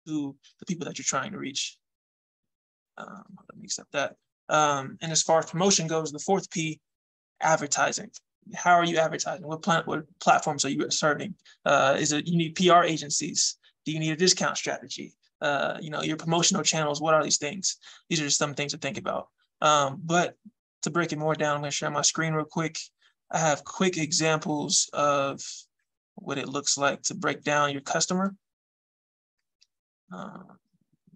to the people that you're trying to reach. Let me accept that. And as far as promotion goes, the fourth P, advertising. How are you advertising? What platforms are you serving? Is it you need PR agencies? Do you need a discount strategy? Your promotional channels, what are these things? These are just some things to think about. But to break it more down, I'm going to share my screen real quick. I have quick examples of what it looks like to break down your customer.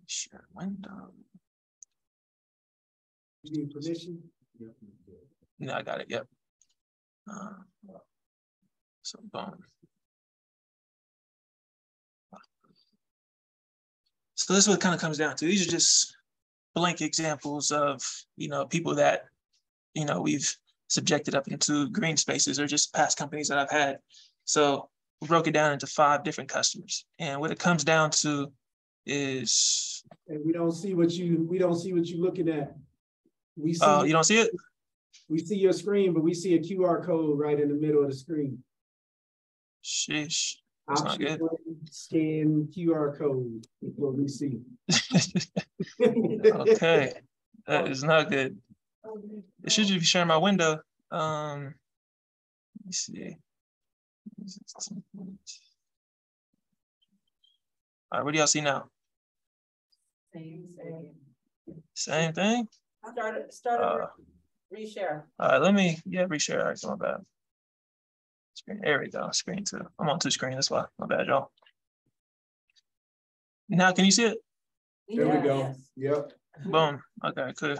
Share window. You need permission? No, I got it. Yep. So boom. So this is what it kind of comes down to. These are just blank examples of, people that, we've subjected up into green spaces or just past companies that I've had. So we broke it down into 5 different customers. And what it comes down to is. And we don't see what you're looking at. We see. Oh, you don't see it? We see your screen, but we see a QR code right in the middle of the screen. Sheesh. That's not good. Scan QR code is what we see. Okay. That is not good. It should just be sharing my window. Let me see. All right, what do y'all see now? Same thing? Start reshare. All right, let me, reshare. All right, my bad. Screen, there we go, screen 2. I'm on 2 screens, that's why, my bad, y'all. Now, can you see it? There we go, yes. Yep. Boom, okay, cool.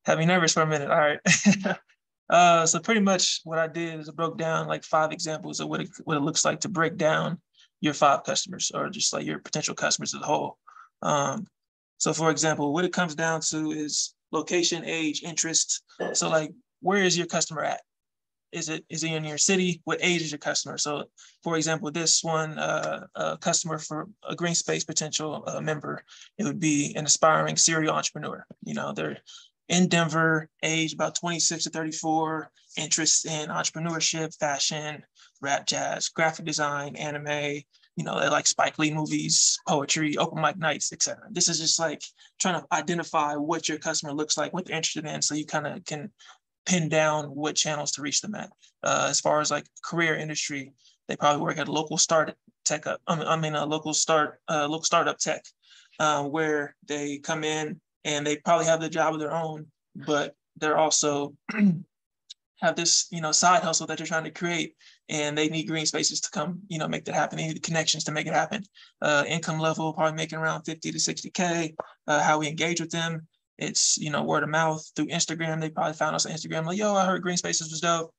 Had me nervous for a minute, all right. So pretty much what I did is I broke down like 5 examples of what it looks like to break down your 5 customers or just like your potential customers as a whole. So for example, what it comes down to is location, age, interest. So like, where is your customer at? Is it in your city? What age is your customer? So for example, this one, a customer for a green space potential member, it would be an aspiring serial entrepreneur. They're in Denver, age about 26 to 34, interests in entrepreneurship, fashion, rap, jazz, graphic design, anime. They like Spike Lee movies, poetry, open mic nights, etc. This is just like trying to identify what your customer looks like, what they're interested in, so you kind of can pin down what channels to reach them at. As far as like career industry, they probably work at a local startup tech, local startup tech, where they come in and they probably have the job of their own, but they're also have this, side hustle that they're trying to create, and they need green spaces to come, make that happen. They need the connections to make it happen. Income level, probably making around 50 to 60K. How we engage with them, it's, word of mouth through Instagram. They probably found us on Instagram, like, yo, I heard green spaces was dope.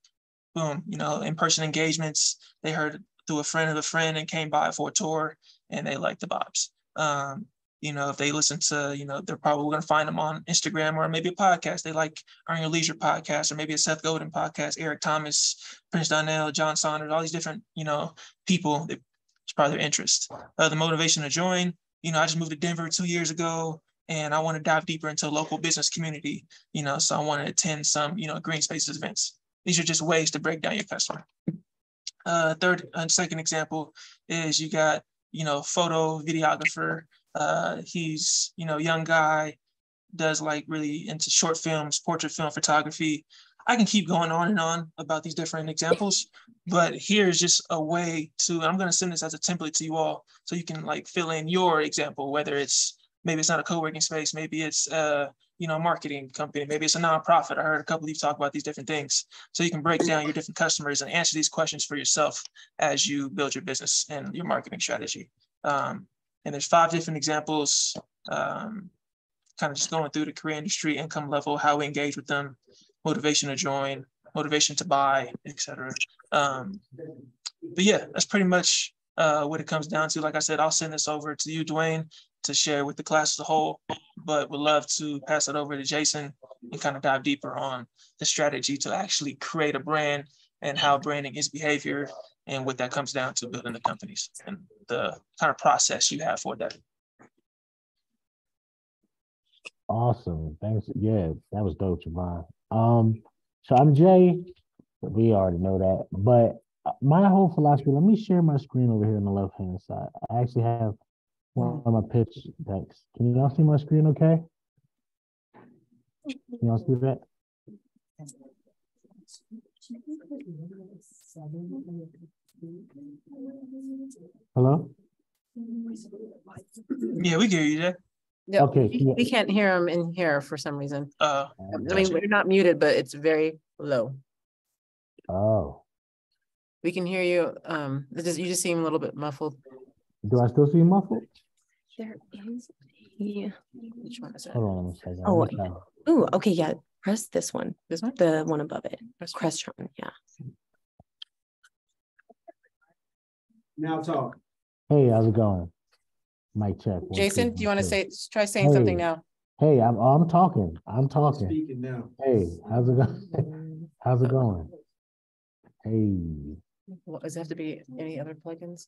Boom, in-person engagements. They heard through a friend of a friend and came by for a tour, and they liked the vibes. If they listen to, they're probably going to find them on Instagram or maybe a podcast. They like Earn Your Leisure podcast, or maybe a Seth Godin podcast, Eric Thomas, Prince Donnell, John Saunders, all these different, people. It's probably their interest. The motivation to join, I just moved to Denver 2 years ago, and I want to dive deeper into local business community, so I want to attend some, green spaces events. These are just ways to break down your customer. Third and second example is you got, photo videographer. He's, young guy, does like really into short films, portrait film photography. I can keep going on and on about these different examples, but here's just a way to, I'm going to send this as a template to you all so you can like fill in your example, whether maybe it's not a co-working space, maybe it's a marketing company, maybe it's a nonprofit. I heard a couple of you talk about these different things. So you can break down your different customers and answer these questions for yourself as you build your business and your marketing strategy. And there's 5 different examples, kind of just going through the career industry, income level, how we engage with them, motivation to join, motivation to buy, etc. But yeah, that's pretty much what it comes down to. Like I said, I'll send this over to you, Dwayne, to share with the class as a whole, but would love to pass it over to Jason and kind of dive deeper on the strategy to actually create a brand and how branding is behavior and what that comes down to building the companies and the kind of process you have for that. Awesome. Thanks. Yeah, that was dope, Javon. So I'm Jay. We already know that, but my whole philosophy, let me share my screen over here on the left-hand side. I actually have one of my pitch decks. Can y'all see my screen okay? Can y'all see that? Hello? Yeah, we can hear you, Jay. No, Okay, we can't hear him in here for some reason. I mean, Gotcha. we're not muted, but it's very low. Oh, We can hear you. You just seem a little bit muffled. do I still see muffled? There is a, Which one is it? Hold on a second. Oh, Let me try. ooh, okay, yeah, press this one. This one? The one above it. Press one. Crestron, yeah. Now talk. Hey, how's it going? Mic check. 1, Jason, 2, do you want to 1, 2. try saying something Hey. now? Hey, I'm talking. I'm talking. Speaking now. Hey, how's it going? How's it going? Hey. Well, does it have to be any other plugins?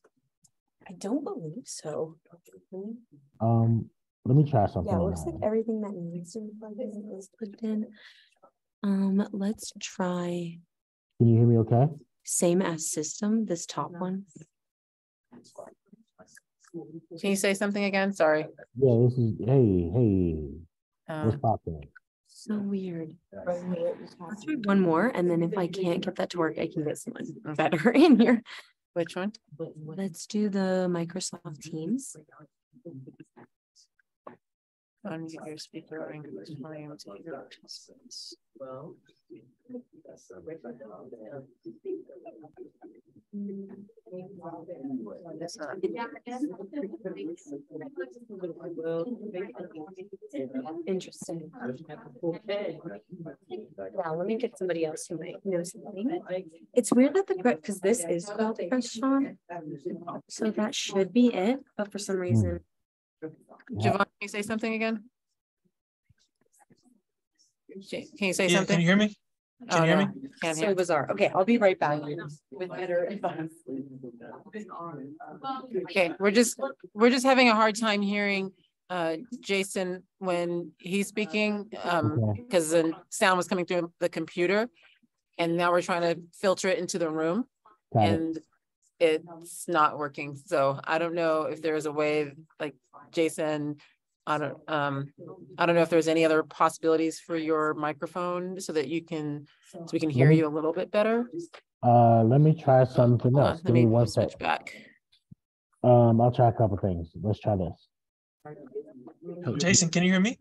I don't believe so. Let me try something. Yeah, it on looks that. like everything that needs to be plugged in is plugged in. Let's try Can you hear me okay? same as system, this top one. Can you say something again? Sorry. Yeah, this is hey. What's Um, popping? So weird. Let's try one more, and then if I can't get that to work, I can get someone better in here. which one? Let's do the Microsoft Teams. Unmute your speaker or increase volume to hear participants. Interesting. Now, let me get somebody else who might know something. It's weird that the because this is called Crestron, so that should be it. But for some reason, Javon, can you say something again? Can you say Yeah, something? can you hear me? Can you hear me? Can't so hear. bizarre. Okay, I'll be right back with better advice. Okay, we're just having a hard time hearing Jason when he's speaking because the sound was coming through the computer, and now we're trying to filter it into the room. Got it. And it's not working. So I don't know if there's a way, like Jason, I don't know if there's any other possibilities for your microphone so that we can hear you a little bit better. Let me try something Hold else. on, Give me one switch sec. back. I'll try a couple things. Let's try this. Jason, can you hear me?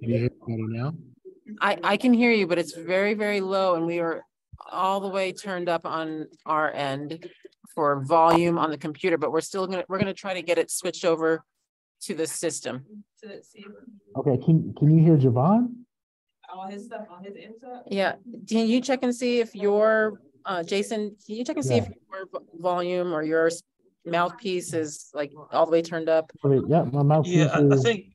Can you hear me now? I can hear you, but it's very, very low, and we are all the way turned up on our end for volume on the computer, but we're gonna try to get it switched over to the system. Okay, can you hear Javon? On his inside? Yeah, can you check and see if your Jason, can you check and see if your volume or your mouthpiece is like all the way turned up? Yeah, my mouthpiece Yeah, I is. think.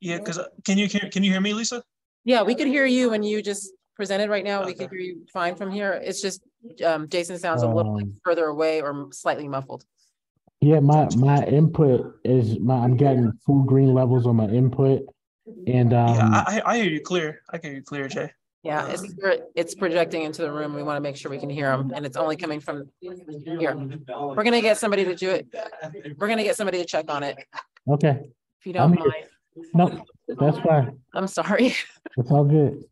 Yeah, because can you hear me, Lisa? Yeah, we could hear you when you just presented right now. We Okay. could hear you fine from here. It's just Jason sounds a little like further away or slightly muffled. Yeah, my input is I'm getting full green levels on my input, and Yeah, I hear you clear. I can hear you clear, Jay. Yeah, it's projecting into the room. We want to make sure we can hear them, and it's only coming from here. We're gonna get somebody to do it. We're gonna get somebody to check on it, okay. if you don't mind. No, that's fine. I'm sorry. It's all good.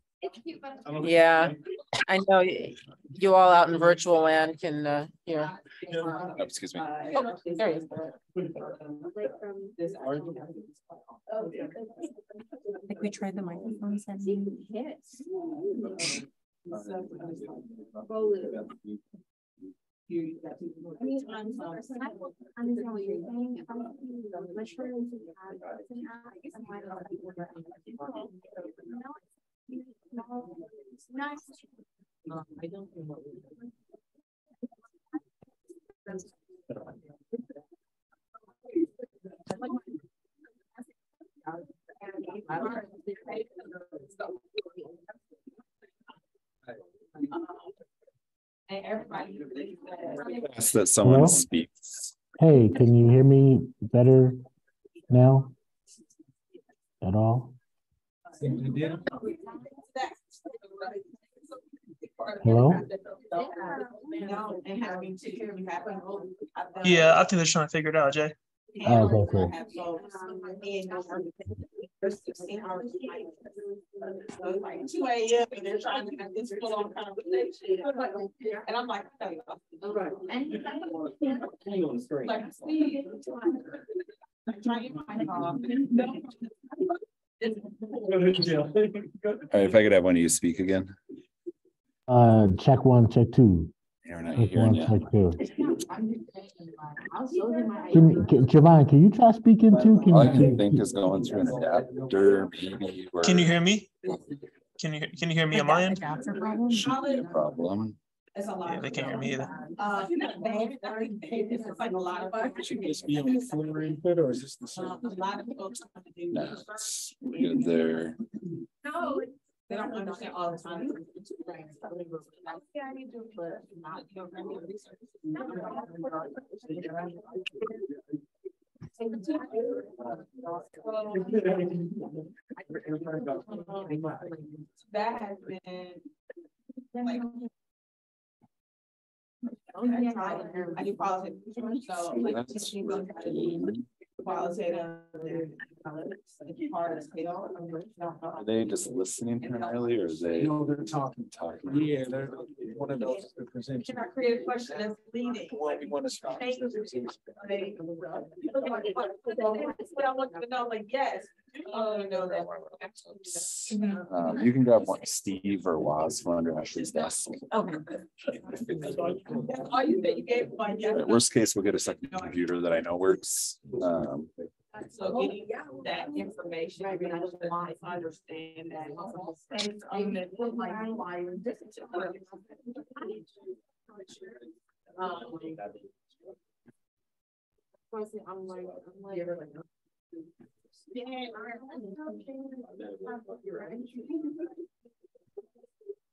Yeah, I know you all out in virtual land can hear. Oh, excuse me. Oh, there he is. Like we tried the microphone setting. Ask that someone Hello? speaks. Hey, can you hear me better now? At all? Hello? Yeah, I think they're trying to figure it out, Jay. Oh, okay, cool. There's 16 hours. So it's like 2 a.m. and they're trying to have this full on conversation. And I'm like, right. On the screen. Like, I'm trying to find All right, if I could have one of you speak again. Check one, check two. You're not Check hearing one, you. check two. Javon, can you try speaking too? Can All you, I can think is going through an adapter, maybe. Can you hear me? Can you hear me on my end? Should be a problem. It's a lot. Yeah, they can't hear me either. It's like a lot of. Should this be on the full input or is this the same? A lot of folks want to do. No, it's good there. No, they don't understand all the time. Yeah, I need to, but not, you know, research. That has been like. I do politics, so like qualitative. Are they just listening primarily or are they? No, they're talking. Yeah, they're one of those that present. Can I create a question that's leading? What we want to start. What I want to know, like, yes. Oh, no, that. You can grab one, Steve or Waz from under Ashley's desk. Okay. All you said, you gave one, yeah. Worst case, we'll get a second computer that I know works. So getting that information, I understand that.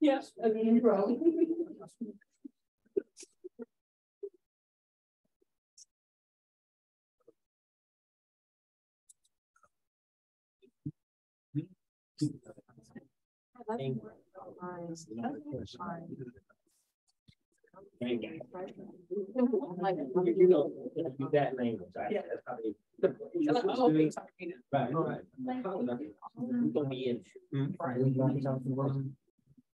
Yes, I mean, bro. You know, that name. Yeah.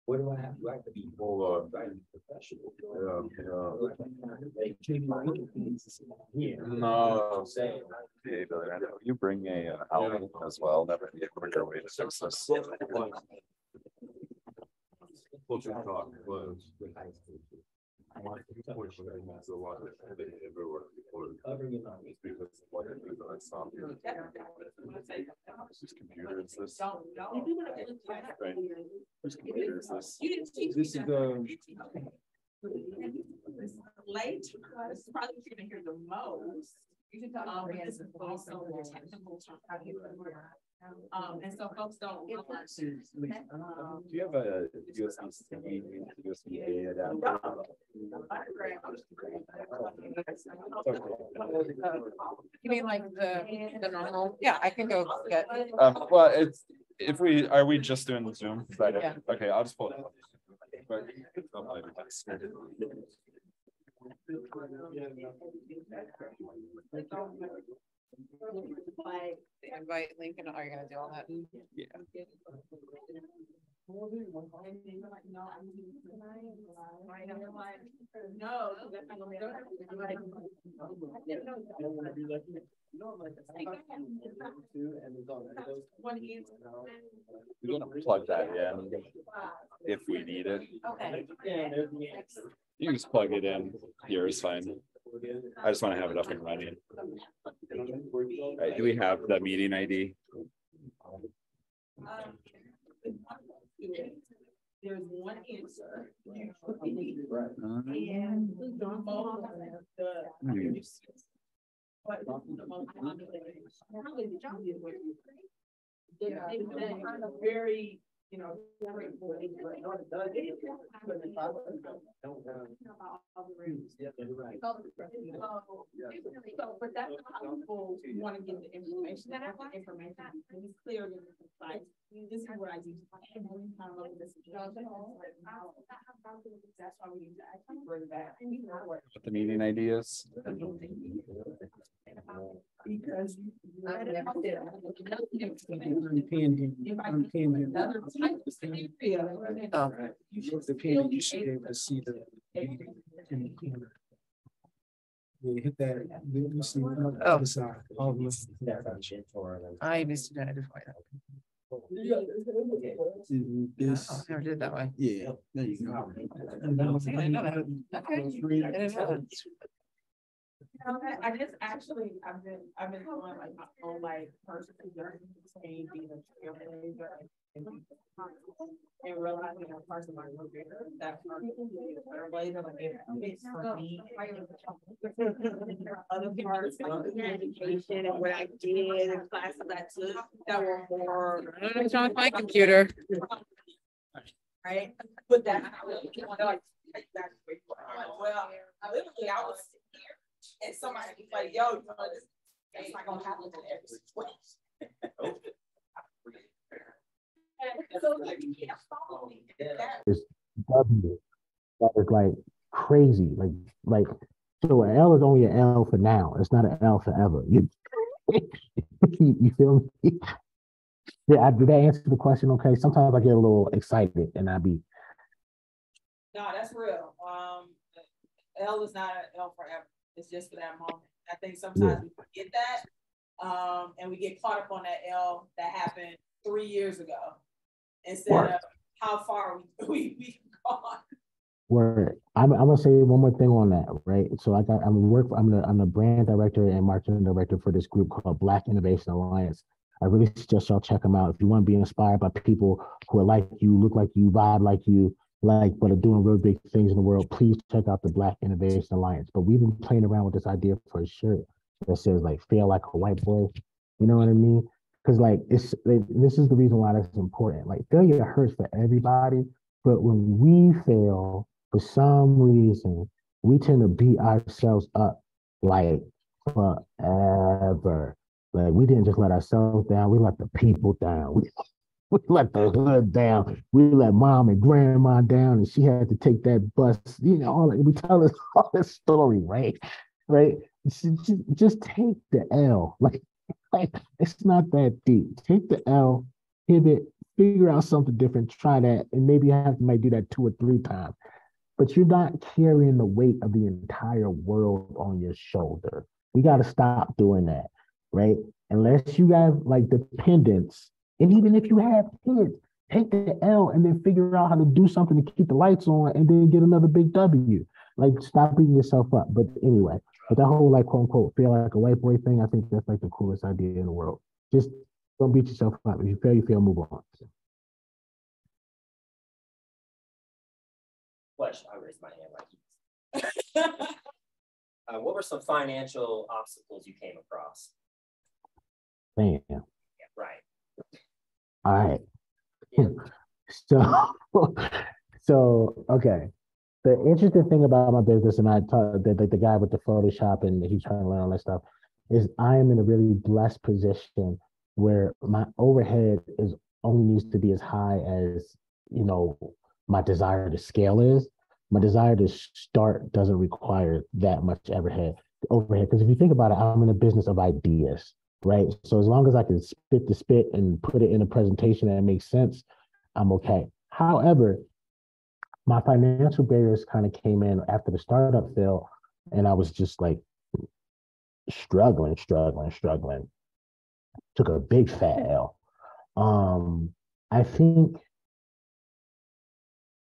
What do I have? Do I have to be more professional? Yeah. No. Hey, Billy, I know you bring a album as well. That would be a quicker way to fix this. Whose computer is this? Right. Whose computer is this? This is the. Late, this is probably what you're gonna hear the most. It's also the technical term. And so folks don't. Do you have a USB-C, USB-A adapter? You mean like the normal? Yeah, I can go get. Well, it's are we just doing the Zoom? Yeah. Okay, I'll just pull it. But Invite Lincoln. Are you gonna do all that? yeah. We're gonna plug that in if we need it. Okay. You can just plug it in here is fine. I just want to have it up and running. All right, do we have the meeting ID? There's one answer. Very you know. But that's how people want to get the information. That the information is clear and concise. This is what I do. That's why we need to actually bring back. The meeting ideas. Because I'm paying him. Oh, You should the pin, you should be able to see the meeting in the corner. Yeah, hit that. You see the other side. All the way. I missed it. I did find out. This, Oh, I never did it that way. yeah, there you go. And I didn't know that. Okay. I didn't know that. I just actually I've been doing like my own like personal journey between being a trailblazer and realizing that parts of my career that part of being a trailblazer like it's for me. Other parts like education and what I did and classes I took that were more. I don't know what's wrong with my computer. Right, but that like well, literally I was sitting here. And somebody was like, yo, you know, it's not gonna happen in every situation. It's W. That is like crazy. Like so an L is only an L for now. It's not an L forever. You feel me? Did that answer the question okay? Sometimes I get a little excited and I be. No, that's real. L is not an L forever. It's just for that moment. I think sometimes we forget that, and we get caught up on that L that happened 3 years ago instead of how far we gone. Where I'm gonna say one more thing on that, right? So I'm the brand director and marketing director for this group called Black Innovation Alliance. I really suggest y'all check them out if you want to be inspired by people who are like you, look like you, vibe like you, but are doing real big things in the world. Please check out the Black Innovation Alliance. But we've been playing around with this idea for a shirt that says like "Fail like a white boy." You know what I mean? Because this is the reason why that's important. Like failure hurts for everybody, but when we fail for some reason, we tend to beat ourselves up like forever. Like we didn't just let ourselves down, we let the people down. We let the hood down. We let mom and grandma down, and she had to take that bus. You know, we tell us all this story, right? Right? Just take the L. Like it's not that deep. Take the L, pivot, figure out something different, try that, and maybe might do that 2 or 3 times. But you're not carrying the weight of the entire world on your shoulder. We got to stop doing that, right? Unless you have like dependents, and even if you have kids, take the L and then figure out how to do something to keep the lights on and then get another big W. Like stop beating yourself up. But anyway, but that whole like quote unquote feel like a white boy thing, I think that's like the coolest idea in the world. Just don't beat yourself up. If you fail, move on. Question. I raised my hand like what were some financial obstacles you came across? Damn. Yeah, right. All right. Yeah. So okay. The interesting thing about my business, and I talked the guy with the Photoshop, and he's trying to learn all that stuff, is I am in a really blessed position where my overhead is only needs to be as high as my desire to scale is. My desire to start doesn't require that much overhead. Because if you think about it, I'm in a business of ideas, right? So as long as I can spit the spit and put it in a presentation that makes sense, I'm okay. However, my financial barriers kind of came in after the startup failed, and I was just like struggling. Took a big fat L. I think,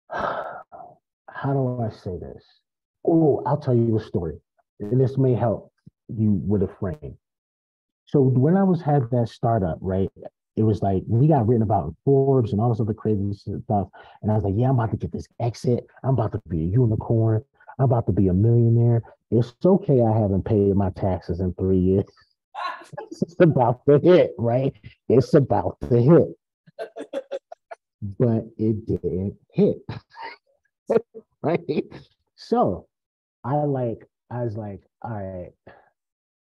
how do I say this? Oh, I'll tell you a story, and this may help you with a frame. So when I had that startup, right, it was like we got written about in Forbes and all this other crazy stuff. And I was like, yeah, I'm about to get this exit. I'm about to be a unicorn. I'm about to be a millionaire. It's okay I haven't paid my taxes in 3 years. It's about to hit, right? It's about to hit. but it didn't hit. Right? So I was like, all right.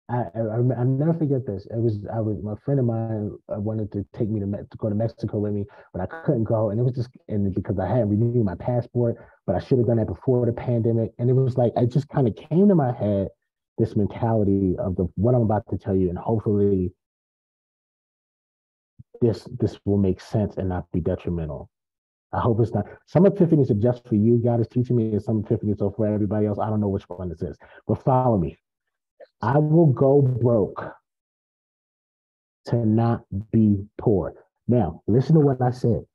I never forget this. I was my friend of mine wanted to take me to go to Mexico with me, but I couldn't go, and it was just and because I hadn't renewed my passport, but I should have done that before the pandemic, and it was like I just kind of came to my head this mentality of the what I'm about to tell you, and hopefully this will make sense and not be detrimental. I hope it's not. Some epiphanies are just for you, God is teaching me, and some epiphanies are for everybody else. I don't know which one this is, but follow me. I will go broke to not be poor. Now, listen to what I said.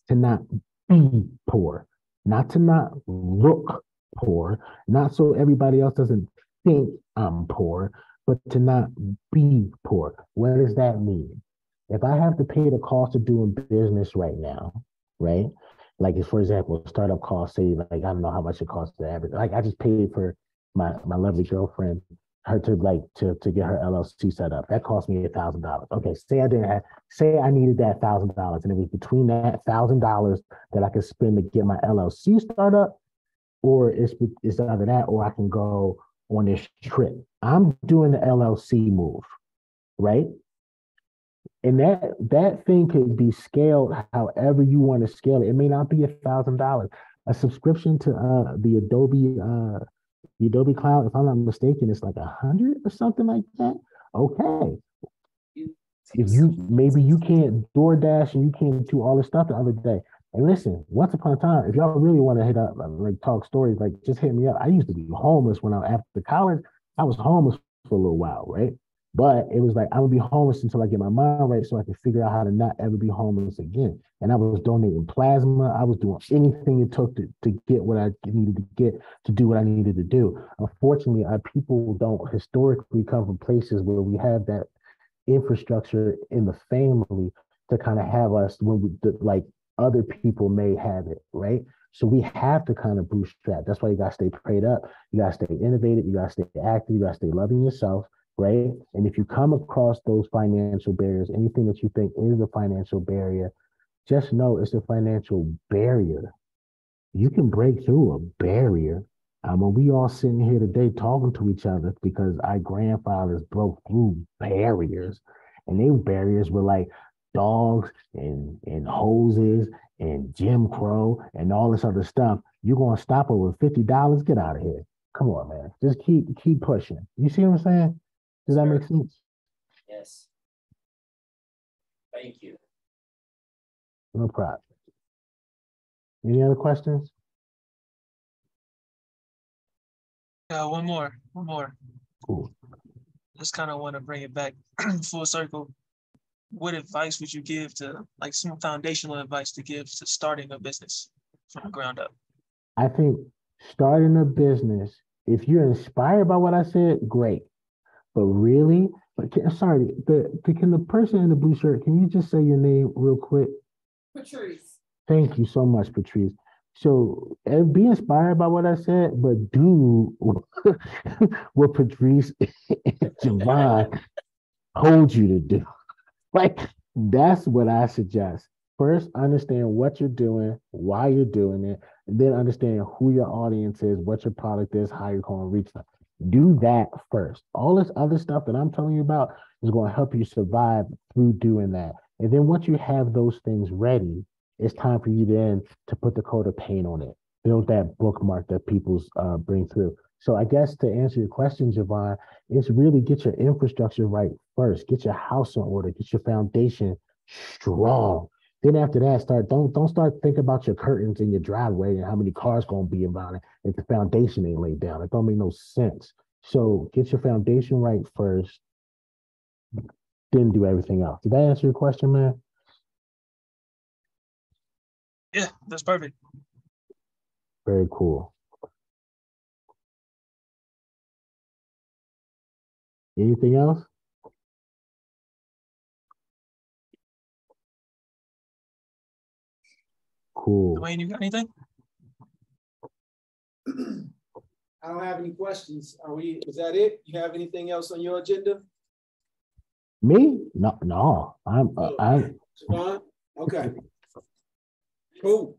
To not be poor, not to not look poor, not so everybody else doesn't think I'm poor, but to not be poor. What does that mean? If I have to pay the cost of doing business right now, right? Like, for example, startup costs, say, like, I don't know how much it costs to average. Like, I just paid for my lovely girlfriend her to get her LLC set up. That cost me $1,000. Okay, say I needed that $1,000, and it was between that $1,000 that I could spend to get my LLC startup, or it's either that or I can go on this trip. I'm doing the LLC move, right? And that thing could be scaled however you want to scale it. It may not be $1,000. A subscription to the Adobe Cloud, if I'm not mistaken, it's like 100 or something like that. Okay. If maybe you can't DoorDash and you can't do all this stuff the other day. And listen, once upon a time, if y'all really want to hit up, like talk stories, like just hit me up. I used to be homeless when after college. I was homeless for a little while, right? But it was like I would be homeless until I get my mind right, so I could figure out how to not ever be homeless again. And I was donating plasma. I was doing anything it took to get what I needed to get to do what I needed to do. Unfortunately, our people don't historically come from places where we have that infrastructure in the family to kind of have us when like other people may have it, right? So we have to kind of bootstrap. That's why you gotta stay prayed up. You gotta stay innovative. You gotta stay active. You gotta stay loving yourself, right? And if you come across those financial barriers, anything that you think is a financial barrier, just know it's a financial barrier. You can break through a barrier. We all sitting here today talking to each other because our grandfathers broke through barriers, and they barriers were like dogs and hoses and Jim Crow and all this other stuff. You're gonna stop over $50? Get out of here! Come on, man. Just keep pushing. You see what I'm saying? Does that make sense? Yes. Thank you. No problem. Any other questions? One more. Cool. Just kind of want to bring it back full circle. What advice would you give to, like, some foundational advice to give to starting a business from the ground up? I think starting a business, if you're inspired by what I said, great. But really, sorry, can the person in the blue shirt, can you just say your name real quick? Patrice. Thank you so much, Patrice. So be inspired by what I said, but do what Patrice and Javon told you to do. Like, that's what I suggest. First, understand what you're doing, why you're doing it, and then understand who your audience is, what your product is, how you're going to reach them. Do that first. All this other stuff that I'm telling you about is going to help you survive through doing that. And then once you have those things ready, it's time for you then to put the coat of paint on it, build that bookmark that people bring through. So I guess to answer your question, Javon, is really get your infrastructure right first. Get your house in order. Get your foundation strong. Then after that, don't start thinking about your curtains in your driveway and how many cars gonna be around it if the foundation ain't laid down. It don't make no sense. So get your foundation right first, then do everything else. Did that answer your question, man? Yeah, that's perfect. Very cool. Anything else? Cool. Dwayne, you got anything? I don't have any questions. Is that it? You have anything else on your agenda? Me? No. I'm Javon? Okay. Cool.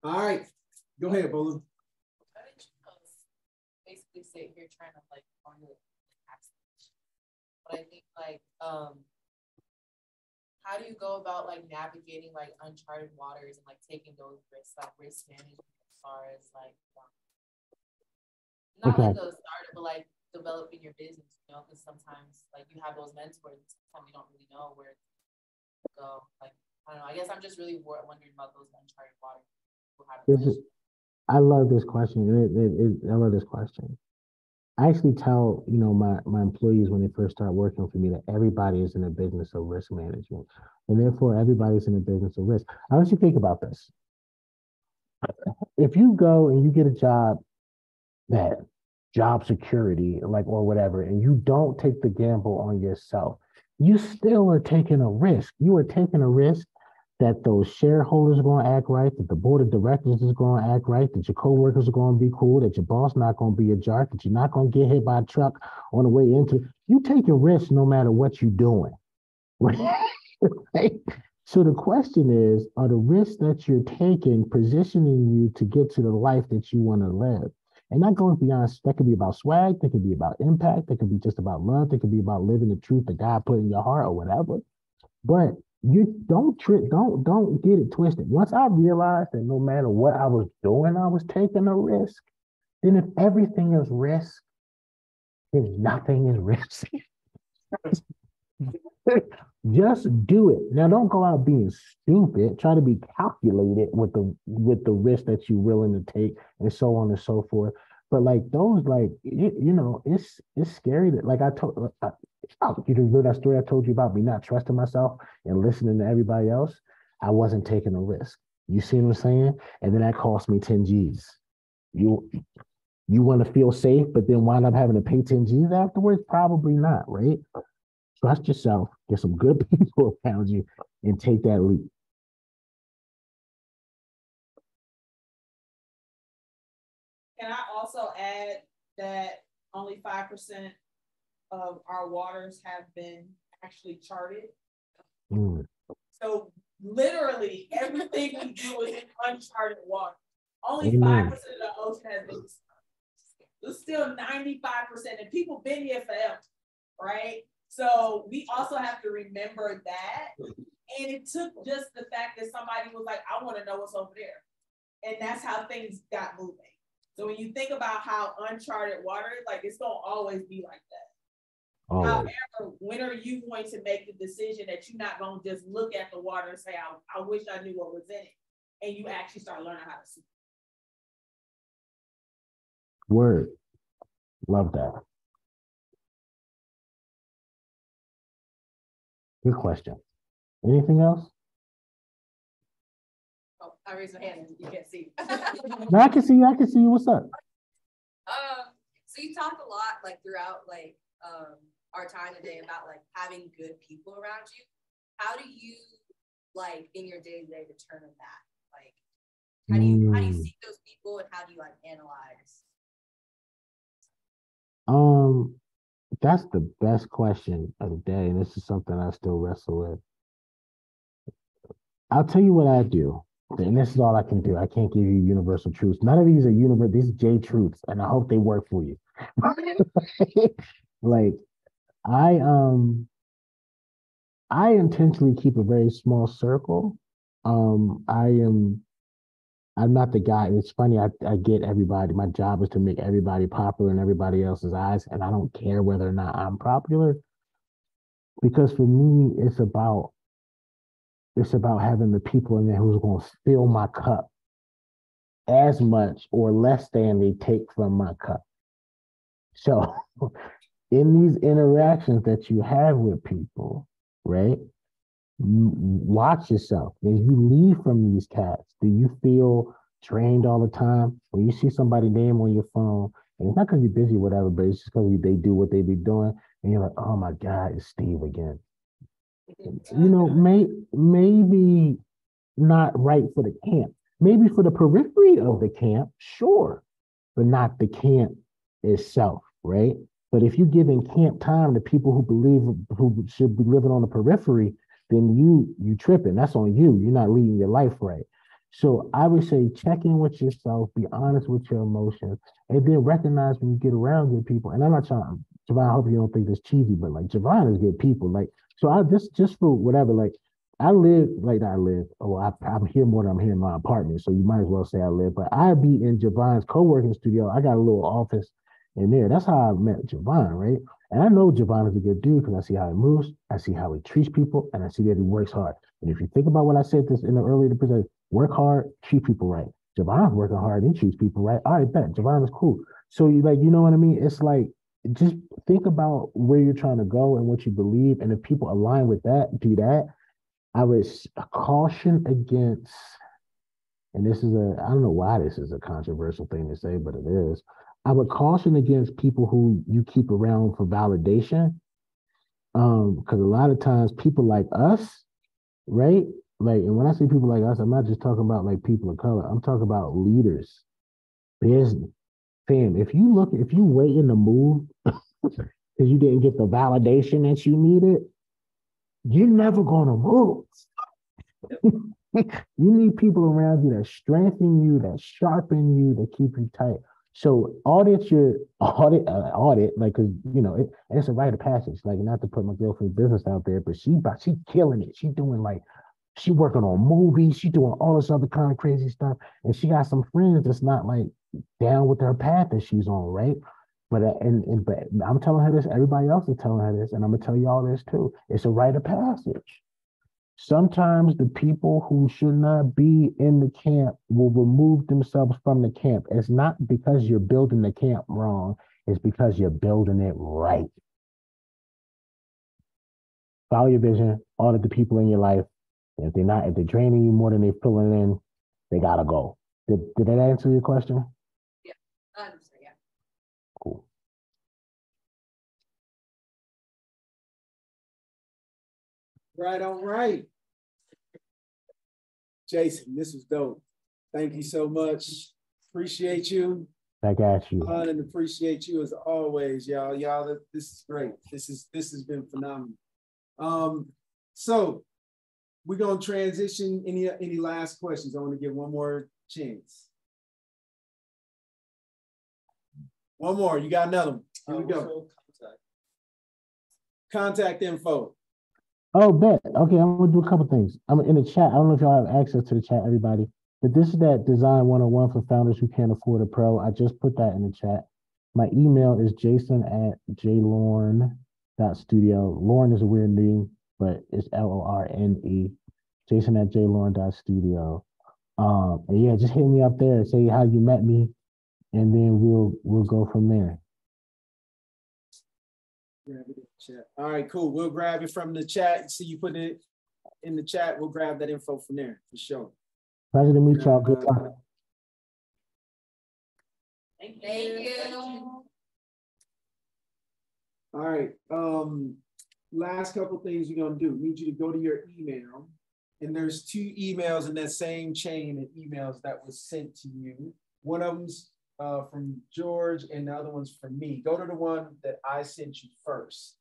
All right, go ahead, Bola. How did you basically sit here trying to like formulate access? But I think like how do you go about like navigating like uncharted waters and like taking those risks, like risk management as far as like not like the start, but like developing your business, you know, because sometimes like you have those mentors, sometimes you don't really know where to go. Like I don't know. I guess I'm just really wondering about those uncharted waters. I love this question. I love this question. I actually tell, my employees when they first start working for me that everybody is in the business of risk management. And therefore everybody's in the business of risk. I want you to think about this. If you go and you get a job that job security, like, or whatever, and you don't take the gamble on yourself, you still are taking a risk. You are taking a risk that those shareholders are going to act right, that the board of directors is going to act right, that your coworkers are going to be cool, that your boss not going to be a jerk, that you're not going to get hit by a truck on the way into. You take a risk no matter what you're doing. Right? So the question is, are the risks that you're taking positioning you to get to the life that you want to live? And that goes beyond, that could be about swag, that could be about impact, that could be just about love, that could be about living the truth that God put in your heart or whatever. But you don't get it twisted. Once I realized that no matter what I was doing, I was taking a risk, then if everything is risk, then nothing is risk. Just do it. Now don't go out being stupid. Try to be calculated with the risk that you're willing to take and so on and so forth. But like those, like it's scary that, like I told you know that story I told you about me not trusting myself and listening to everybody else. I wasn't taking a risk. You see what I'm saying? And then that cost me 10 G's. You want to feel safe, but then wind up having to pay 10 G's afterwards? Probably not, right? Trust yourself, get some good people around you, and take that leap. Can I also add that only 5% of our waters have been actually charted? So literally everything we do is in uncharted water. Only 5% of the ocean has been. There's still 95%, and people been here forever, right? So we also have to remember that. And it took just the fact that somebody was like, I want to know what's over there. And that's how things got moving. So when you think about how uncharted water is, like it's gonna always be like that. Always. However, when are you going to make the decision that you're not gonna just look at the water and say, I wish I knew what was in it, and you actually start learning how to swim? Word. Love that. Good question. Anything else? Oh, I raised my hand. You can't see. No, I can see you. I can see you. What's up? So you talked a lot, like throughout, like our time today about like having good people around you. How do you, like, in your day-to-day determine that? Like, how do you seek those people, and how do you like analyze? That's the best question of the day, and this is something I still wrestle with. I'll tell you what I do, and this is all I can do. I can't give you universal truths. None of these are universal. These are J truths, and I hope they work for you. Like, I intentionally keep a very small circle. I'm not the guy. It's funny. I get everybody. My job is to make everybody popular in everybody else's eyes, and I don't care whether or not I'm popular, because for me, it's about having the people in there who's going to fill my cup as much or less than they take from my cup. So, in these interactions that you have with people, right? Watch yourself. When you leave from these cats, do you feel drained all the time? When you see somebody's name on your phone, and it's not because you're busy or whatever, but it's just because they do what they be doing, and you're like, oh my God, it's Steve again. Maybe not right for the camp. Maybe for the periphery of the camp, sure, but not the camp itself, right? But if you're giving camp time to people who believe who should be living on the periphery, then you tripping. That's on you. You're not leading your life right. So I would say check in with yourself, be honest with your emotions, and then recognize when you get around good people. And I'm not trying, Javon, I hope you don't think this cheesy, but like Javon is good people. Like, so I just for whatever, like I live, like I live, I'm here more than I'm here in my apartment. So you might as well say I live, but I be in Javon's co-working studio. I got a little office in there. That's how I met Javon, right? And I know Javon is a good dude because I see how he moves, I see how he treats people, and I see that he works hard. And if you think about what I said this in the earlier present, work hard, treat people right. Javon's working hard, he treats people right. All right, bet Javon is cool. So you like, you know what I mean? It's like just think about where you're trying to go and what you believe. And if people align with that, do that. I would caution against, and this is I don't know why this is a controversial thing to say, but it is. I would caution against people who you keep around for validation. Because a lot of times people like us, right? Like, and when I say people like us, I'm not just talking about like people of color. I'm talking about leaders, business, fam. If you wait in the move because you didn't get the validation that you needed, you're never gonna move. You need people around you that strengthen you, that sharpen you, that keep you tight. So audit your audit, like, cause you know it's a rite of passage. Like, not to put my girlfriend's business out there, but she killing it. She doing like, she working on movies. She doing all this other kind of crazy stuff, and she got some friends that's not like down with her path that she's on, right? But but I'm telling her this. Everybody else is telling her this, and I'm gonna tell y'all this too. It's a rite of passage. Sometimes the people who should not be in the camp will remove themselves from the camp. It's not because you're building the camp wrong, it's because you're building it right. Follow your vision, audit the people in your life. If they're draining you more than they're filling in, they gotta go. Did that answer your question? Yeah, yeah. Cool. Right on right. Jason, this was dope. Thank you so much. Appreciate you. Back at you. And appreciate you as always, y'all. Y'all, this is great. This has been phenomenal. So we're gonna transition. Any last questions? I want to give one more chance. One more. You got another one. Here we go. Contact info. Oh, bet. Okay, I'm gonna do a couple things. I'm in the chat. I don't know if y'all have access to the chat, everybody, but this is that design 101 for founders who can't afford a pro. I just put that in the chat. My email is jason@jlorne.studio. Lauren is a weird name, but it's LORNE. Jason@jlorne.studio. And yeah, just hit me up there and say how you met me, and then we'll go from there. Grab it in the chat. All right, cool. We'll grab it from the chat. See you put it in the chat. We'll grab that info from there for sure. Pleasure to meet y'all. Good luck. Thank you. All right. Last couple things we're gonna do. Need you to go to your email, and there's 2 emails in that same chain of emails that was sent to you. One of them's from George, and the other one's from me. Go to the one that I sent you first.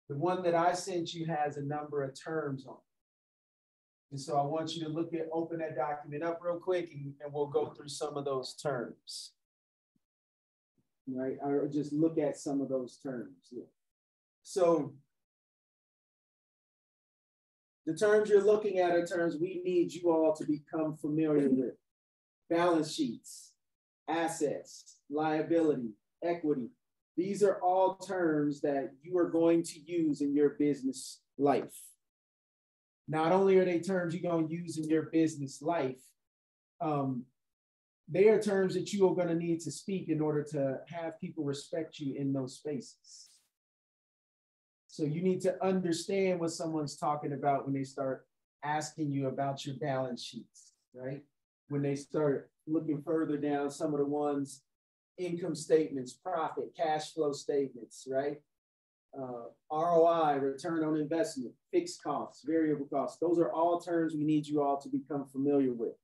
The one that I sent you has a number of terms on it. And so I want you to open that document up real quick, and we'll go through some of those terms. Right, or just look at some of those terms. Yeah. So the terms you're looking at are terms we need you all to become familiar with. Balance sheets, assets, liability, equity. These are all terms that you are going to use in your business life. Not only are they terms you're going to use in your business life, they are terms that you are going to need to speak in order to have people respect you in those spaces. So you need to understand what someone's talking about when they start asking you about your balance sheets, right? When they start looking further down, some of the ones, income statements, profit, cash flow statements, right? ROI, return on investment, fixed costs, variable costs. Those are all terms we need you all to become familiar with.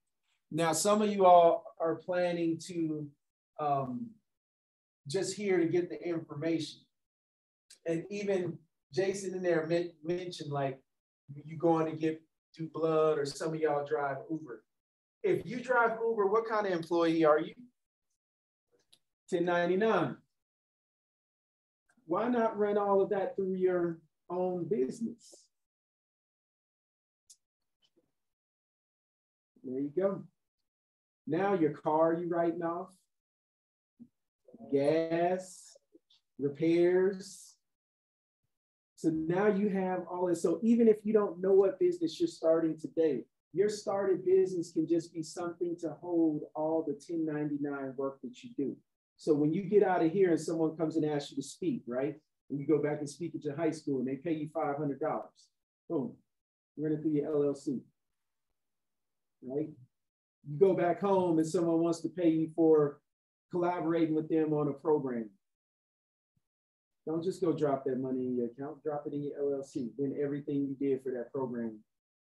Now, some of you all are planning to just here to get the information. And even Jason in there mentioned, like, You going to do blood, or some of y'all drive Uber. If you drive Uber, what kind of employee are you? 1099. Why not run all of that through your own business? There you go. Now your car you writing off, gas, repairs. So now you have all this. So even if you don't know what business you're starting today, your started business can just be something to hold all the 1099 work that you do. So when you get out of here and someone comes and asks you to speak, right? And you go back and speak at your high school and they pay you $500. Boom, run it through your LLC, right? You go back home and someone wants to pay you for collaborating with them on a program. Don't just go drop that money in your account, drop it in your LLC. Then everything you did for that program,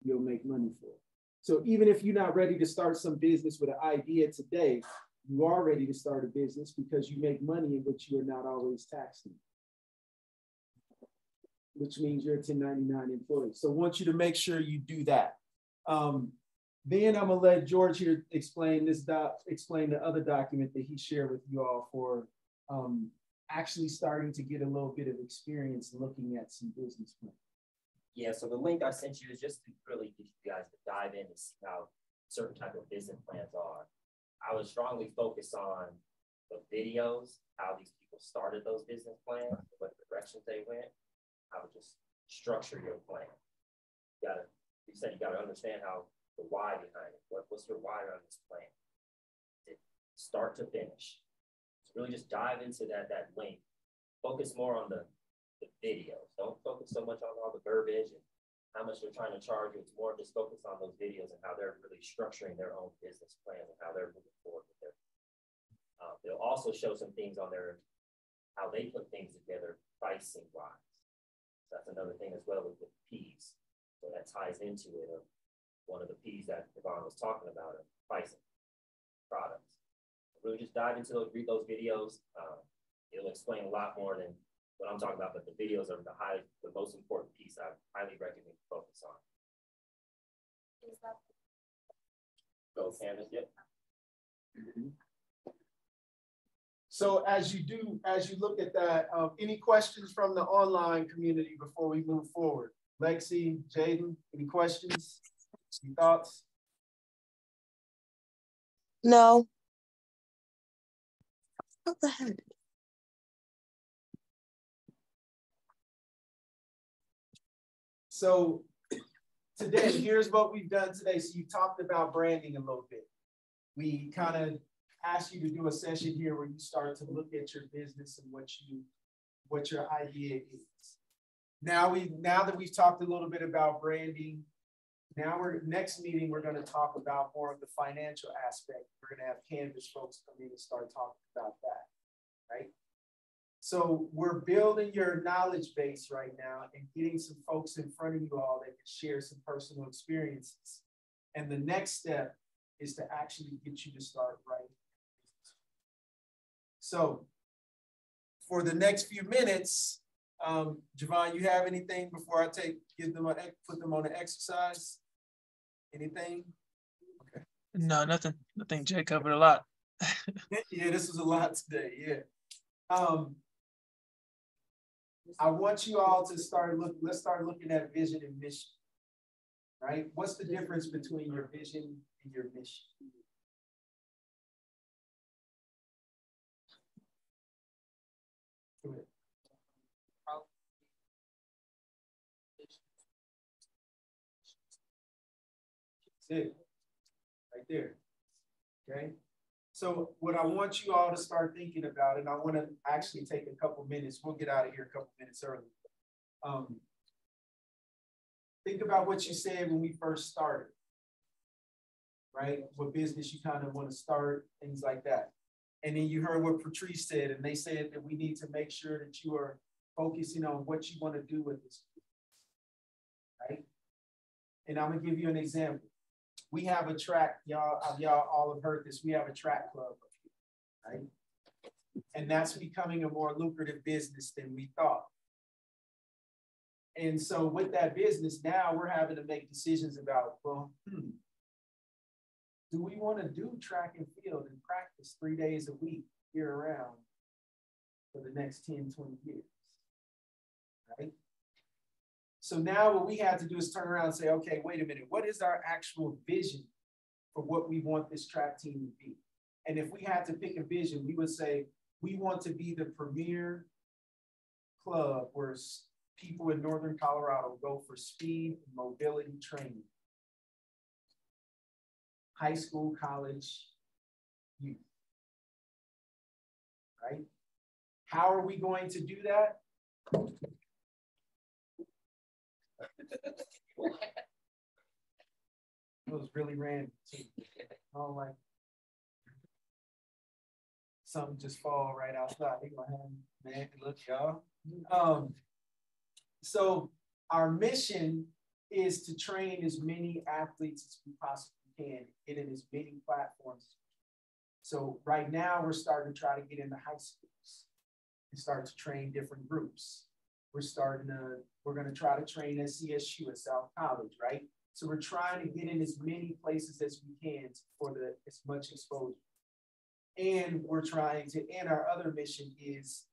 you'll make money for. So even if you're not ready to start some business with an idea today, you are ready to start a business because you make money in which you are not always taxing, which means you're a 1099 employee. So I want you to make sure you do that. Then I'm gonna let George here explain the other document that he shared with you all for actually starting to get a little bit of experience looking at some business plans. Yeah, so the link I sent you is just to really get you guys to dive in and see how certain type of business plans are. I would strongly focus on the videos, how these people started those business plans, what directions they went. I would just structure your plan. You said you gotta understand how the why behind it. What's your why on this plan? Start to finish. So really just dive into that link. Focus more on the videos. Don't focus so much on all the verbiage and how much they're trying to charge you. It's more just focus on those videos and how they're really structuring their own business plan and how they're moving forward with their. They'll also show some things on their how they put things together pricing wise. That's another thing as well with the P's. So that ties into it. One of the P's that Yvonne was talking about, pricing products. Really just dive into those, read those videos. It'll explain a lot more than what I'm talking about, but the videos are the most important piece I highly recommend you focus on. Is that Go Canvas, yep. Mm-hmm. So as you look at that, any questions from the online community before we move forward? Lexi, Jaden, any questions? Any thoughts? No. What the heck? So today, here's what we've done today. So you talked about branding a little bit. We kind of asked you to do a session here where you start to look at your business and what your idea is. Now that we've talked a little bit about branding, next meeting, we're going to talk about more of the financial aspect. We're going to have Canvas folks come in and start talking about that, right? So we're building your knowledge base right now and getting some folks in front of you all that can share some personal experiences. And the next step is to actually get you to start writing. So for the next few minutes, Javon, you have anything before I put them on an exercise? Anything? Okay. No, nothing. I think Jay covered a lot. Yeah, this was a lot today. Yeah. I want you all to let's start looking at vision and mission, right? What's the difference between your vision and your mission? Go ahead. That's it, right there, okay? So what I want you all to start thinking about, and I want to actually take a couple minutes, we'll get out of here a couple minutes early. Think about what you said when we first started, right? What business you kind of want to start, things like that. And then you heard what Patrice said, and they said that we need to make sure that you are focusing on what you want to do with this, right? And I'm gonna give you an example. We have a track, y'all all have heard this. We have a track club, right? And that's becoming a more lucrative business than we thought. And so with that business, now we're having to make decisions about, well, do we want to do track and field and practice 3 days a week year round for the next 10, 20 years, right? So now what we have to do is turn around and say, okay, wait a minute, what is our actual vision for what we want this track team to be? And if we had to pick a vision, we would say, we want to be the premier club where people in Northern Colorado go for speed and mobility training. High school, college, youth, right? How are we going to do that? It was really random too. Oh, like something just fall right outside. They gonna have, man, look, y'all. So our mission is to train as many athletes as we possibly can, get in as many platforms. So right now we're starting to try to get into high schools and start to train different groups. We're going to try to train at CSU at South College, right? So we're trying to get in as many places as we can for as much exposure. And we're trying to, and our other mission is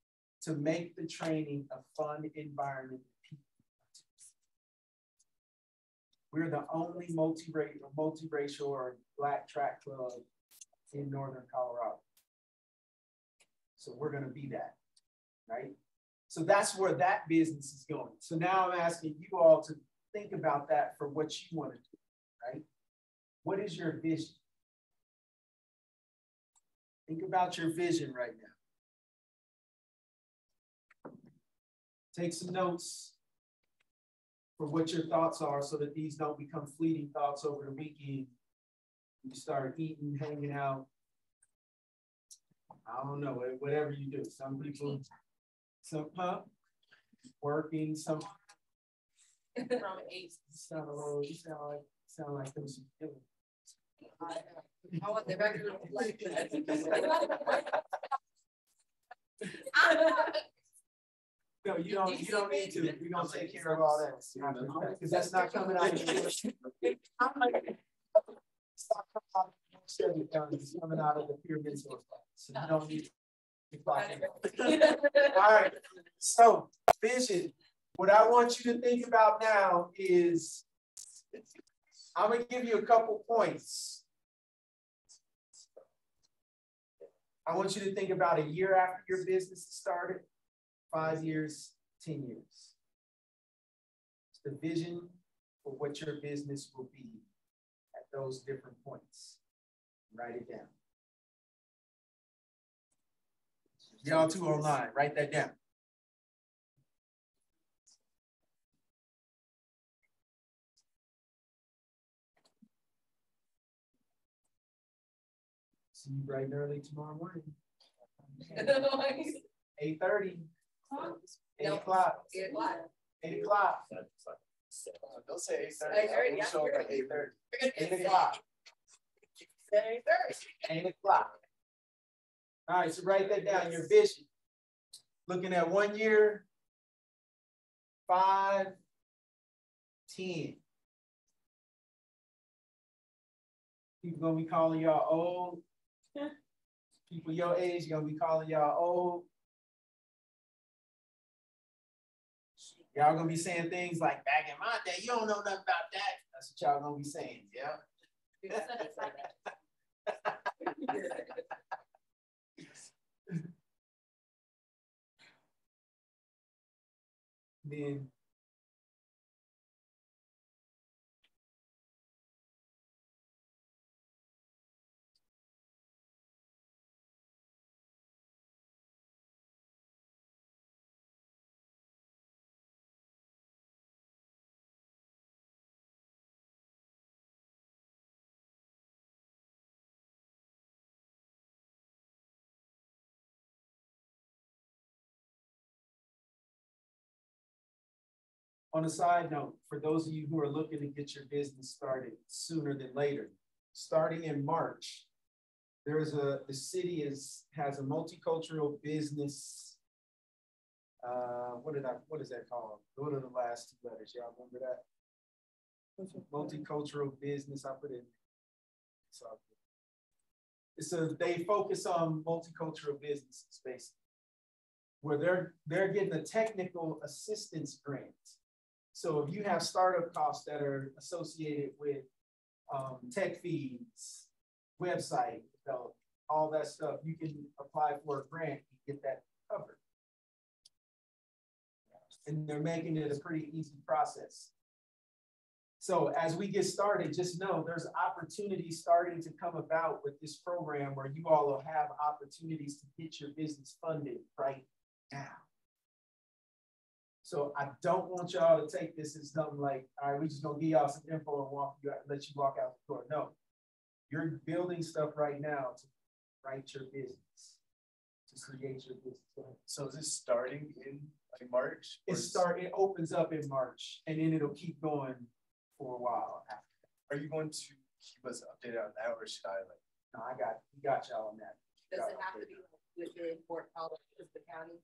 to make the training a fun environment. We're the only multiracial or Black track club in Northern Colorado. So we're going to be that, right? So that's where that business is going. So now I'm asking you all to think about that for what you want to do, right? What is your vision? Think about your vision right now. Take some notes for what your thoughts are so that these don't become fleeting thoughts over the weekend. You start eating, hanging out. I don't know, whatever you do. Some people, working, some. You sound like those feelings. I want the record of life. No, you don't need to. We're gonna take care of all that. Because that's not coming out of your it's coming out of the pyramid source. So you don't need to clock in. All right. So vision. What I want you to think about now is I'm gonna give you a couple points. I want you to think about a year after your business started. 5 years, 10 years. It's the vision for what your business will be at those different points. Write it down. Y'all too online, write that down. See you bright and early tomorrow morning. 8:30. 8 o'clock. 8 o'clock. 8 o'clock. Don't say 8:30. We'll show up at 8:30. 8 o'clock. 8 o'clock. All right, so write that down. Your vision. Looking at 1 year, 5, 10. People gonna be calling y'all old. People your age gonna be calling y'all old. Y'all gonna be saying things like, back in my day, you don't know nothing about that. That's what y'all gonna be saying, yeah? Then on a side note, for those of you who are looking to get your business started sooner than later, starting in March, the city has a multicultural business What is that called? What are the last two letters? Y'all remember that? Multicultural business. I put it in. So they focus on multicultural business space where they're getting a technical assistance grant. So if you have startup costs that are associated with tech fees, website development, all that stuff, you can apply for a grant and get that covered. And they're making it a pretty easy process. So as we get started, just know there's opportunities starting to come about with this program where you all will have opportunities to get your business funded right now. So I don't want y'all to take this as something like, all right, we're just gonna give y'all some info and let you walk out the door. No, you're building stuff right now to write your business, to create your business. So is this starting in like March? It opens up in March and then it'll keep going for a while after. Are you going to keep us updated on that, or should I like? No, we got y'all on that. Does it have to be within Fort Collins, the county?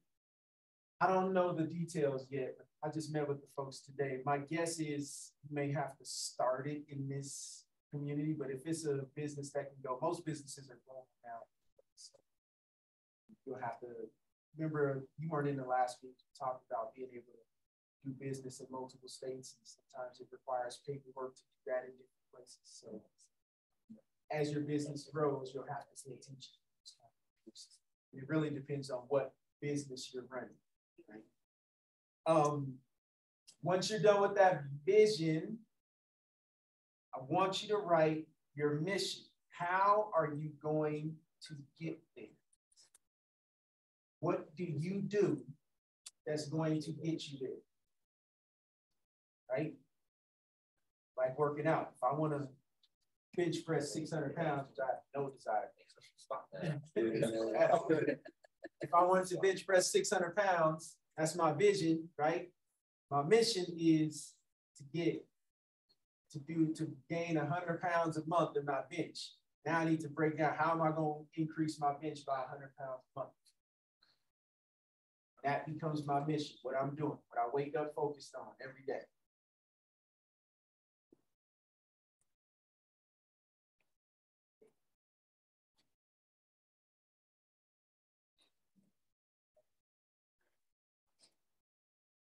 I don't know the details yet. I just met with the folks today. My guess is you may have to start it in this community, but if it's a business that can go, most businesses are going now. So you'll have to remember, you weren't in the last week. We talked about being able to do business in multiple states, and sometimes it requires paperwork to do that in different places. So as your business grows, you'll have to pay attention. It really depends on what business you're running. Right? Once you're done with that vision, I want you to write your mission. How are you going to get there? What do you do that's going to get you there? Right? Like working out. If I want to bench press 600 pounds, which I have no desire. If I wanted to bench press 600 pounds, that's my vision, right? My mission is to gain 100 pounds a month in my bench. Now I need to break down how am I going to increase my bench by 100 pounds a month. That becomes my mission, what I'm doing, what I wake up focused on every day.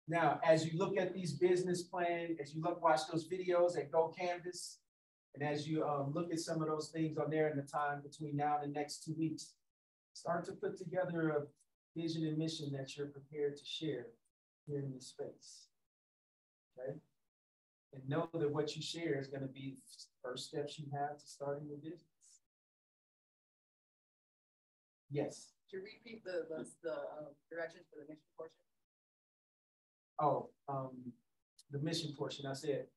Now, as you look at these business plans, as you watch those videos at Go Canvas, and as you look at some of those things on there in the time between now and the next 2 weeks, start to put together a vision and mission that you're prepared to share here in this space. Okay? And know that what you share is going to be the first steps you have to starting your business. Yes. To repeat the directions for the mission portion. Oh, the mission portion. I said,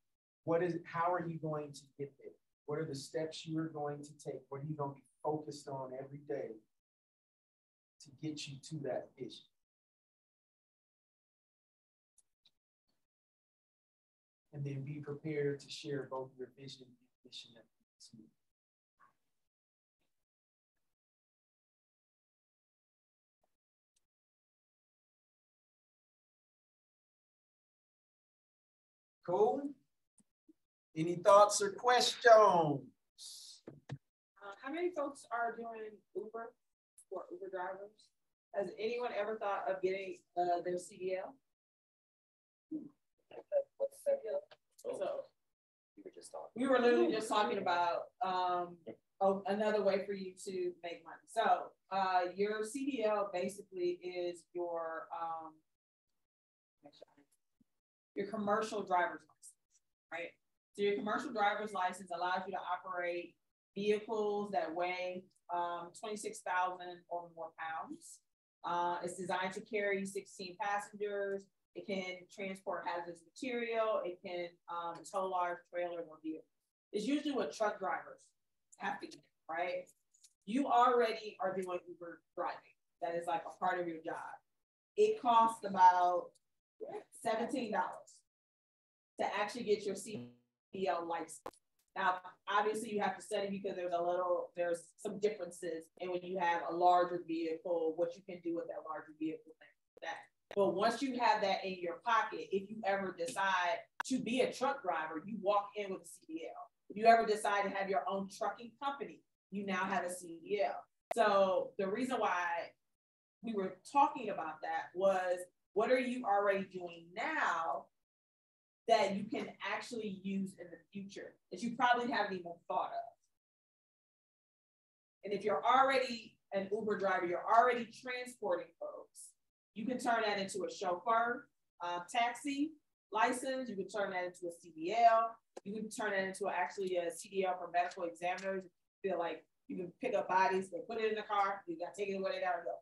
how are you going to get there? What are the steps you are going to take? What are you going to be focused on every day to get you to that vision? And then be prepared to share both your vision and mission at the same time. Cool. Any thoughts or questions? How many folks are doing Uber or Uber drivers? Has anyone ever thought of getting their CDL? What's CDL? So we were literally just talking about another way for you to make money. So your CDL basically is your commercial driver's license, right? So your commercial driver's license allows you to operate vehicles that weigh 26,000 or more pounds. It's designed to carry 16 passengers. It can transport hazardous material. It can tow large trailers or vehicles. It's usually what truck drivers have to do, right? You already are doing Uber driving. That is like a part of your job. It costs about $17 to actually get your CDL license. Now, obviously you have to study because there's some differences in when you have a larger vehicle, what you can do with that larger vehicle. But once you have that in your pocket, if you ever decide to be a truck driver, you walk in with a CDL. If you ever decide to have your own trucking company, you now have a CDL. So the reason why we were talking about that was, what are you already doing now that you can actually use in the future that you probably haven't even thought of? And if you're already an Uber driver, you're already transporting folks, you can turn that into a chauffeur, taxi license. You can turn that into a CDL. You can turn that into actually a CDL for medical examiners. You feel like you can pick up bodies, they put it in the car, you got to take it where they gotta go.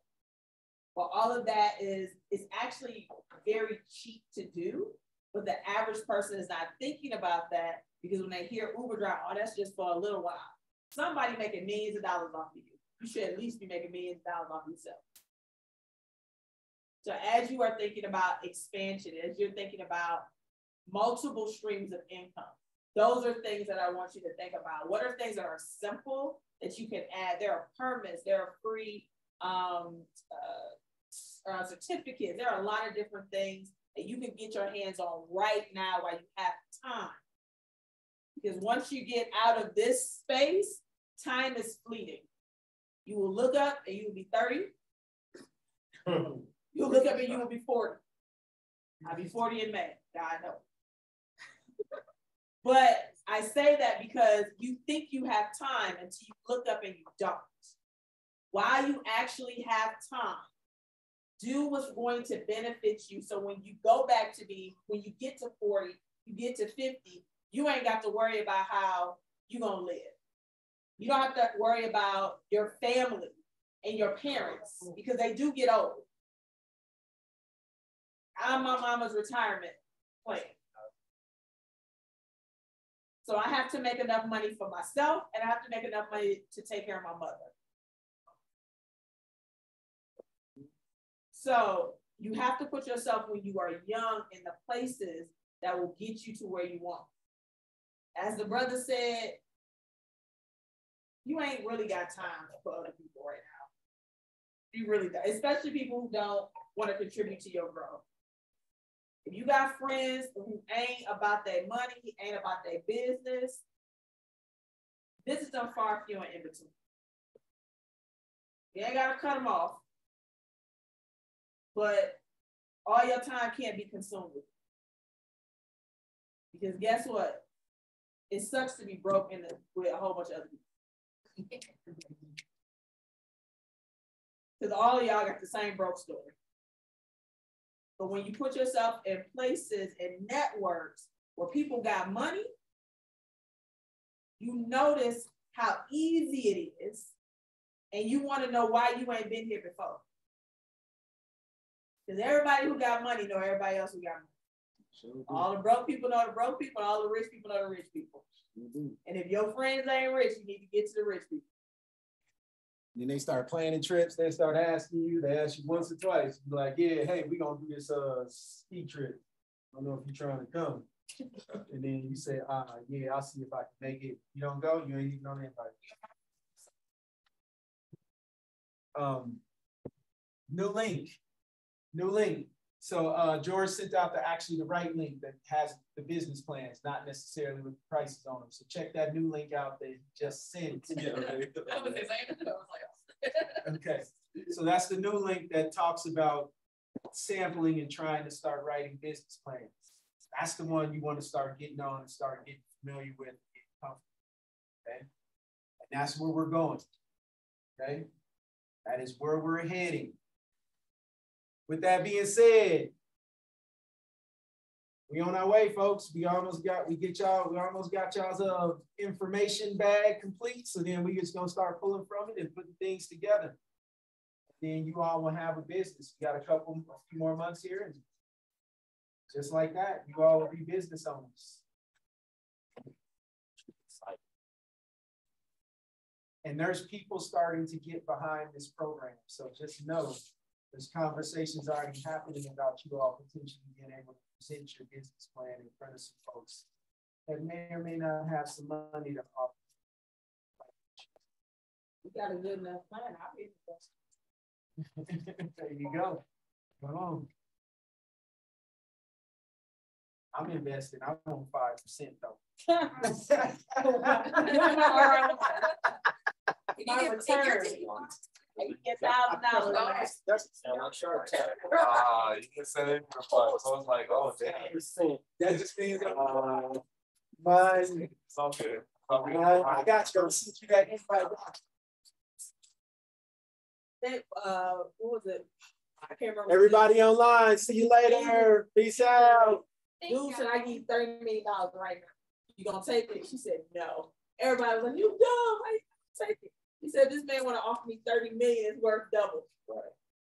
Well, all of that is actually very cheap to do, but the average person is not thinking about that, because when they hear Uber drive, oh, that's just for a little while. Somebody making millions of dollars off of you. You should at least be making millions of dollars off of yourself. So as you are thinking about expansion, as you're thinking about multiple streams of income, those are things that I want you to think about. What are things that are simple that you can add? There are permits, there are free certificates. There are a lot of different things that you can get your hands on right now while you have time. Because once you get out of this space, time is fleeting. You will look up and you will be 30. You'll look up and you will be 40. I'll be 40 in May, God knows. But I say that because you think you have time until you look up and you don't. While you actually have time, do what's going to benefit you. So when you go back to when you get to 40, you get to 50, you ain't got to worry about how you're gonna live. You don't have to worry about your family and your parents, because they do get old. I'm my mama's retirement plan. So I have to make enough money for myself, and I have to make enough money to take care of my mother. So you have to put yourself, when you are young, in the places that will get you to where you want. As the brother said, you ain't really got time for other people right now. You really don't, especially people who don't want to contribute to your growth. If you got friends who ain't about their money, ain't about their business, visit them far, few, and in between. You ain't got to cut them off, but all your time can't be consumed with it. Because guess what? It sucks to be broke with a whole bunch of other people. Because all of y'all got the same broke story. But when you put yourself in places and networks where people got money, you notice how easy it is, and you want to know why you ain't been here before. Because everybody who got money know everybody else who got money. Sure. All the broke people know the broke people, all the rich people know the rich people. Mm-hmm. And if your friends ain't rich, you need to get to the rich people. Then they start planning trips. They start asking you. They ask you once or twice. You're like, yeah, hey, we gonna do this ski trip. I don't know if you're trying to come. And then you say, yeah, I'll see if I can make it. You don't go, you ain't even on anybody. New link. So George sent out the right link that has the business plans, not necessarily with the prices on them. So check that new link out that he just sent. Yeah, right. Okay, so that's the new link that talks about sampling and trying to start writing business plans. That's the one you want to start getting on and start getting familiar with, getting comfortable. Okay, and that's where we're going. Okay, that is where we're heading. With that being said, we on our way, folks. We almost got y'all's information bag complete. So then we just gonna start pulling from it and putting things together. Then you all will have a business. You got a few more months here, and just like that, you all will be business owners. And there's people starting to get behind this program. So just know there's conversations already happening about you all potentially being able to present your business plan in front of some folks that may or may not have some money to offer. You got a good enough plan. I'll be There you go. Come on. I'm investing. I'm on 5% though. You get $1,000. You can send it for fun. So it's like, oh, damn. That just means mine. It's all good. I got you. I'll send you that invite. What was it? I can't remember. Everybody online. See you later. Peace out. Dude said, I give you $30 million right now. You gonna take it? She said, no. Everybody was like, you dumb. I take it. He said, this man want to offer me 30 million, it's worth double. Right.